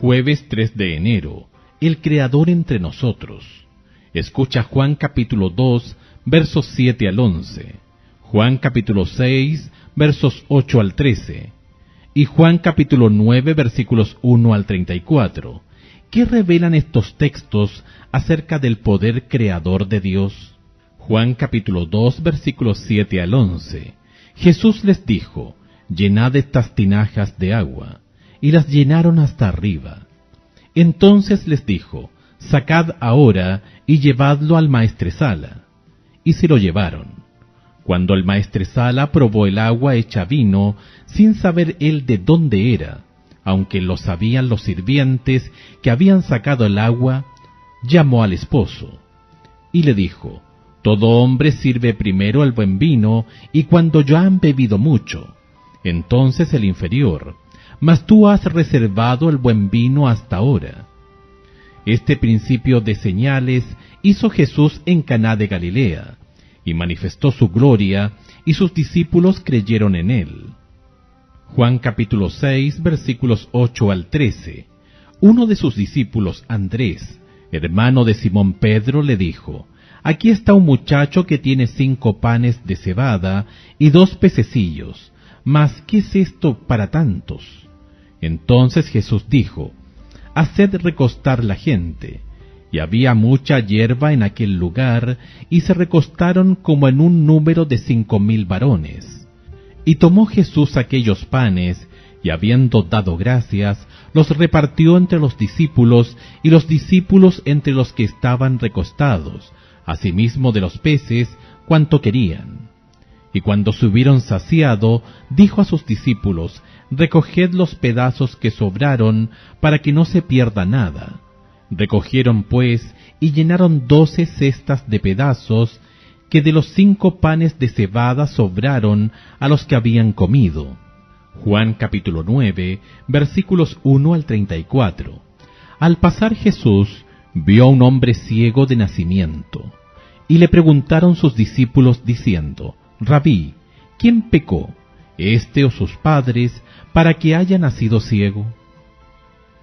Jueves 3 de enero. El Creador entre nosotros. Escucha Juan capítulo 2, versos 7 al 11. Juan capítulo 6, versos 8 al 13. Y Juan capítulo 9, versículos 1 al 34. ¿Qué revelan estos textos acerca del poder creador de Dios? Juan capítulo 2, versículos 7 al 11. Jesús les dijo: llenad estas tinajas de agua. Y las llenaron hasta arriba. Entonces les dijo: sacad ahora y llevadlo al maestresala. Y se lo llevaron. Cuando el maestresala probó el agua hecha vino, sin saber él de dónde era, aunque lo sabían los sirvientes que habían sacado el agua, llamó al esposo y le dijo: todo hombre sirve primero el buen vino, y cuando ya han bebido mucho, entonces el inferior, mas tú has reservado el buen vino hasta ahora. Este principio de señales hizo Jesús en Caná de Galilea, y manifestó su gloria, y sus discípulos creyeron en él. Juan capítulo 6, versículos 8 al 13. Uno de sus discípulos, Andrés, hermano de Simón Pedro, le dijo: aquí está un muchacho que tiene 5 panes de cebada y 2 pececillos, mas ¿qué es esto para tantos? Entonces Jesús dijo: haced recostar la gente. Y había mucha hierba en aquel lugar, y se recostaron como en un número de 5,000 varones. Y tomó Jesús aquellos panes, y habiendo dado gracias, los repartió entre los discípulos, y los discípulos entre los que estaban recostados, asimismo de los peces, cuanto querían. Y cuando se hubieron saciado, dijo a sus discípulos: recoged los pedazos que sobraron, para que no se pierda nada. Recogieron pues, y llenaron 12 cestas de pedazos, que de los 5 panes de cebada sobraron a los que habían comido. Juan capítulo 9, versículos 1 al 34. Al pasar Jesús, vio a un hombre ciego de nacimiento, y le preguntaron sus discípulos diciendo: Rabí, ¿quién pecó, éste o sus padres, para que haya nacido ciego?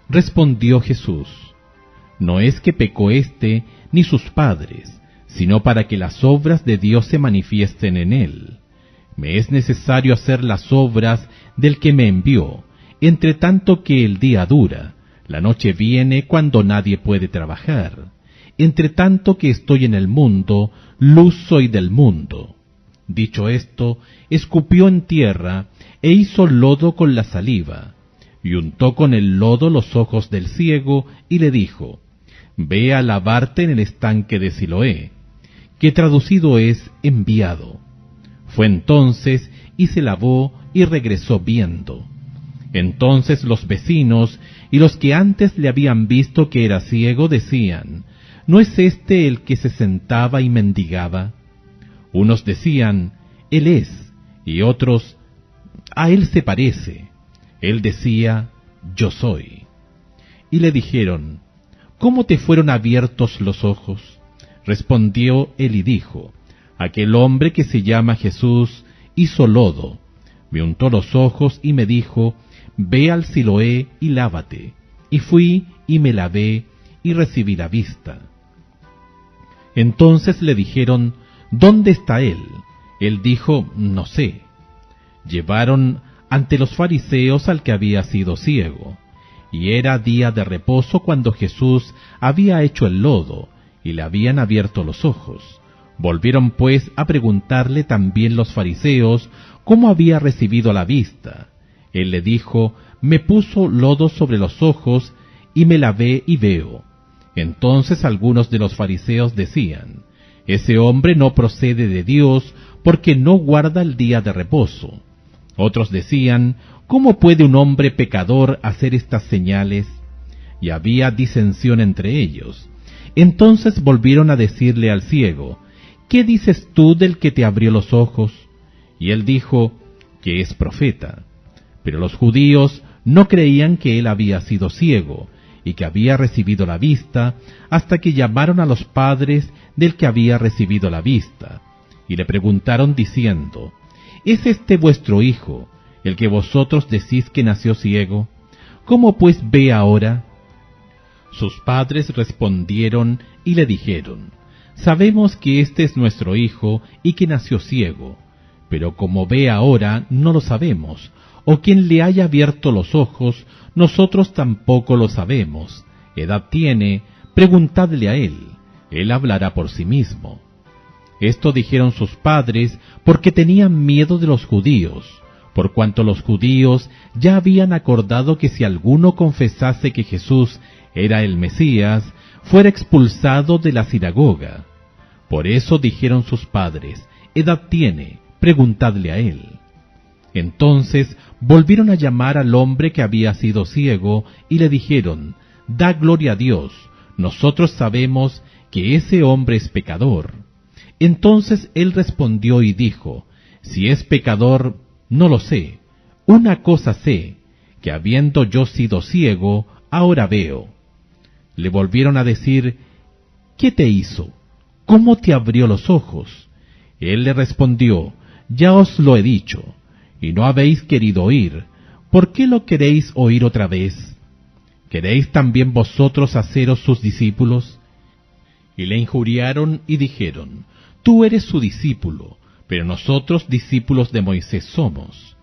Respondió Jesús: no es que pecó éste ni sus padres, sino para que las obras de Dios se manifiesten en él. Me es necesario hacer las obras del que me envió, entre tanto que el día dura, la noche viene cuando nadie puede trabajar. Entre tanto que estoy en el mundo, luz soy del mundo. Dicho esto, escupió en tierra, e hizo lodo con la saliva, y untó con el lodo los ojos del ciego, y le dijo: ve a lavarte en el estanque de Siloé, que traducido es enviado. Fue entonces, y se lavó, y regresó viendo. Entonces los vecinos, y los que antes le habían visto que era ciego, decían: ¿no es este el que se sentaba y mendigaba? Unos decían: él es, y otros: a él se parece. Él decía: yo soy. Y le dijeron: ¿cómo te fueron abiertos los ojos? Respondió él y dijo: aquel hombre que se llama Jesús hizo lodo, me untó los ojos y me dijo: ve al Siloé y lávate. Y fui y me lavé y recibí la vista. Entonces le dijeron: ¿dónde está él? Él dijo: no sé. Llevaron ante los fariseos al que había sido ciego, y era día de reposo cuando Jesús había hecho el lodo, y le habían abierto los ojos. Volvieron pues a preguntarle también los fariseos cómo había recibido la vista. Él le dijo: me puso lodo sobre los ojos, y me lavé y veo. Entonces algunos de los fariseos decían: ese hombre no procede de Dios, porque no guarda el día de reposo. Otros decían: ¿cómo puede un hombre pecador hacer estas señales? Y había disensión entre ellos. Entonces volvieron a decirle al ciego: ¿qué dices tú del que te abrió los ojos? Y él dijo: que es profeta. Pero los judíos no creían que él había sido ciego, y que había recibido la vista, hasta que llamaron a los padres del que había recibido la vista, y le preguntaron diciendo: ¿es este vuestro hijo, el que vosotros decís que nació ciego? ¿Cómo pues ve ahora? Sus padres respondieron y le dijeron: Sabemos que este es nuestro hijo y que nació ciego, pero como ve ahora no lo sabemos, o quien le haya abierto los ojos, nosotros tampoco lo sabemos. Edad tiene, preguntadle a él, él hablará por sí mismo. Esto dijeron sus padres porque tenían miedo de los judíos, por cuanto los judíos ya habían acordado que si alguno confesase que Jesús era el Mesías, fuera expulsado de la sinagoga. Por eso dijeron sus padres: Edad tiene, preguntadle a él. Entonces volvieron a llamar al hombre que había sido ciego y le dijeron: Da gloria a Dios, nosotros sabemos que ese hombre es pecador. Entonces él respondió y dijo: Si es pecador, no lo sé. Una cosa sé, que habiendo yo sido ciego, ahora veo. Le volvieron a decir: ¿Qué te hizo? ¿Cómo te abrió los ojos? Él le respondió: Ya os lo he dicho, y no habéis querido oír. ¿Por qué lo queréis oír otra vez? ¿Queréis también vosotros haceros sus discípulos? Y le injuriaron y dijeron: Tú eres su discípulo, pero nosotros discípulos de Moisés somos.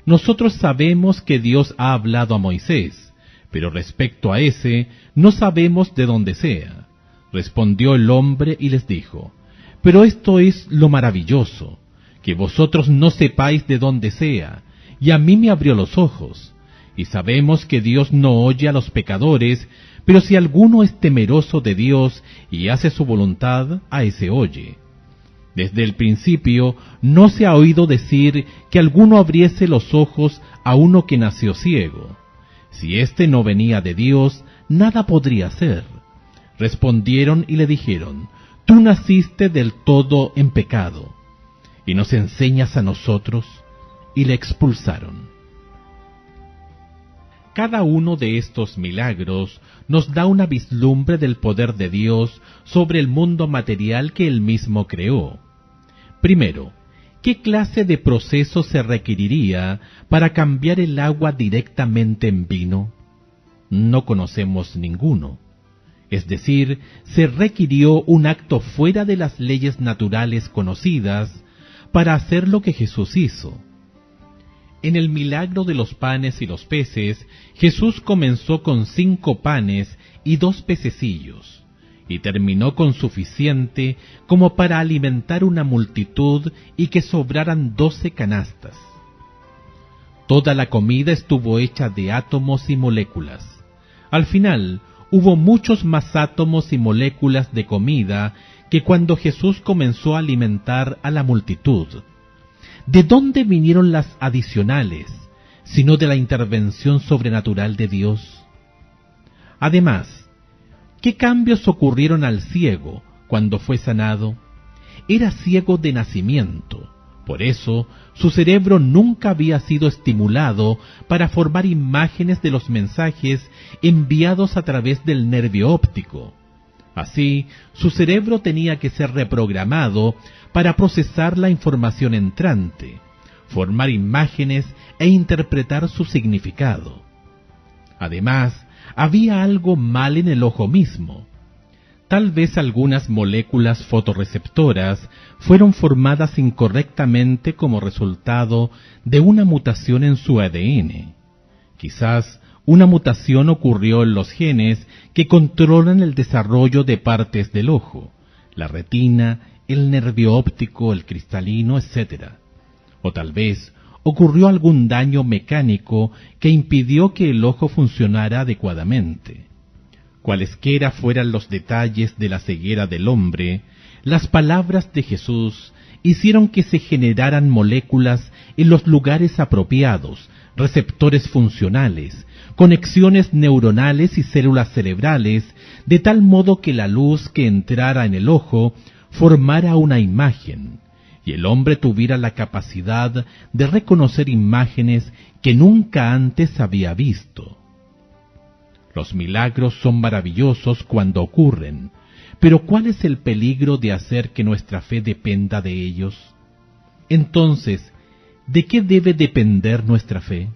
Nosotros sabemos que Dios ha hablado a Moisés, pero respecto a ese, no sabemos de dónde sea. Respondió el hombre y les dijo: Pero esto es lo maravilloso, que vosotros no sepáis de dónde sea, y a mí me abrió los ojos. Y sabemos que Dios no oye a los pecadores, pero si alguno es temeroso de Dios y hace su voluntad, a ese oye. Desde el principio no se ha oído decir que alguno abriese los ojos a uno que nació ciego. Si éste no venía de Dios, nada podría hacer. Respondieron y le dijeron: Tú naciste del todo en pecado, y nos enseñas a nosotros. Y le expulsaron. Cada uno de estos milagros nos da una vislumbre del poder de Dios sobre el mundo material que Él mismo creó. Primero, ¿qué clase de proceso se requeriría para cambiar el agua directamente en vino? No conocemos ninguno. Es decir, se requirió un acto fuera de las leyes naturales conocidas para hacer lo que Jesús hizo. En el milagro de los panes y los peces, Jesús comenzó con 5 panes y 2 pececillos, y terminó con suficiente como para alimentar una multitud y que sobraran 12 canastas. Toda la comida estuvo hecha de átomos y moléculas. Al final, hubo muchos más átomos y moléculas de comida que cuando Jesús comenzó a alimentar a la multitud. ¿De dónde vinieron las adicionales, sino de la intervención sobrenatural de Dios? Además, ¿qué cambios ocurrieron al ciego cuando fue sanado? Era ciego de nacimiento, por eso su cerebro nunca había sido estimulado para formar imágenes de los mensajes enviados a través del nervio óptico. Así, su cerebro tenía que ser reprogramado para procesar la información entrante, formar imágenes e interpretar su significado. Además, había algo mal en el ojo mismo. Tal vez algunas moléculas fotorreceptoras fueron formadas incorrectamente como resultado de una mutación en su ADN. Quizás una mutación ocurrió en los genes que controlan el desarrollo de partes del ojo, la retina, el nervio óptico, el cristalino, etc. O tal vez ocurrió algún daño mecánico que impidió que el ojo funcionara adecuadamente. Cualesquiera fueran los detalles de la ceguera del hombre, las palabras de Jesús hicieron que se generaran moléculas en los lugares apropiados, receptores funcionales, conexiones neuronales y células cerebrales, de tal modo que la luz que entrara en el ojo formara una imagen, y el hombre tuviera la capacidad de reconocer imágenes que nunca antes había visto. Los milagros son maravillosos cuando ocurren, pero ¿cuál es el peligro de hacer que nuestra fe dependa de ellos? Entonces, ¿de qué debe depender nuestra fe?